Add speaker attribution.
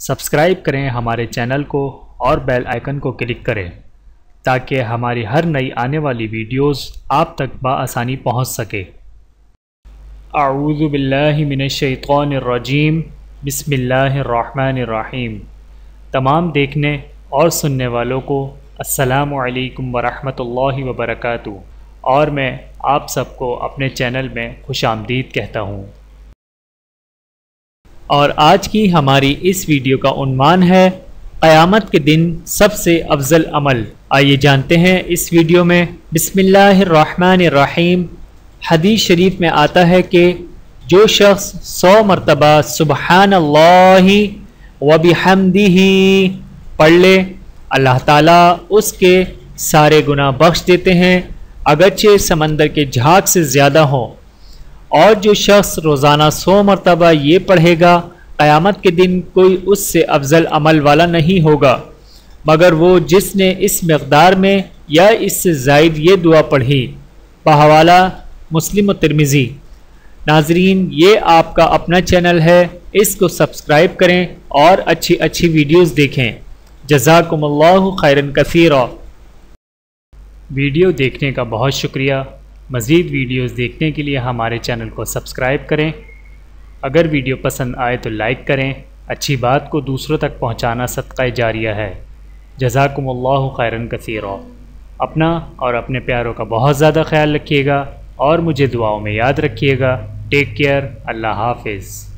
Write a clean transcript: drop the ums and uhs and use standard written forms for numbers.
Speaker 1: Subscribe کریں ہمارے channel کو اور بیل آئیکن کو کلک کریں تاکہ ہماری ہر نئی آنے والی ویڈیوز آپ تک بآسانی پہنچ سکے۔ اعوذ باللہ من الشیطان الرجیم، بسم اللہ الرحمن الرحیم۔ تمام دیکھنے اور سننے والوں کو السلام علیکم ورحمۃ اللہ وبرکاتہ، اور میں آپ سب کو اپنے چینل میں خوش آمدید کہتا ہوں۔ اور آج کی ہماری اس ویڈیو کا عنوان ہے قیامت کے دن سب سے افضل عمل۔ آئیے جانتے ہیں اس ویڈیو میں۔ بسم اللہ الرحمن الرحیم۔ حدیث شریف میں آتا ہے کہ جو شخص 100 مرتبہ سبحان اللہ وبحمدہ پڑھ لے، اللہ تعالیٰ اس کے سارے گناہ بخش دیتے ہیں اگرچہ سمندر کے جھاگ سے زیادہ ہوں۔ اور جو شخص روزانہ 100 مرتبہ یہ پڑھے گا، قیامت کے دن کوئی اس سے افضل عمل والا نہیں ہوگا مگر وہ جس نے اس مقدار میں یا اس سے زائد یہ دعا پڑھی۔ بحوالہ مسلم و ترمذی۔ ناظرین، یہ آپ کا اپنا چینل ہے، اس کو سبسکرائب کریں اور اچھی اچھی ویڈیوز دیکھیں۔ جزاکم اللہ خیرا کثیرا۔ ویڈیو دیکھنے کا بہت شکریہ۔ مزید ویڈیوز دیکھنے کے لیے ہمارے چینل کو سبسکرائب کریں۔ اگر ویڈیو پسند آئے تو لائک کریں۔ اچھی بات کو دوسروں تک پہنچانا صدقہ جاریہ ہے۔ جزاکم اللہ خیرا کثیرا۔ اپنا اور اپنے پیاروں کا بہت زیادہ خیال رکھیے گا اور مجھے دعاؤں میں یاد رکھیے گا۔ Take care. اللہ حافظ۔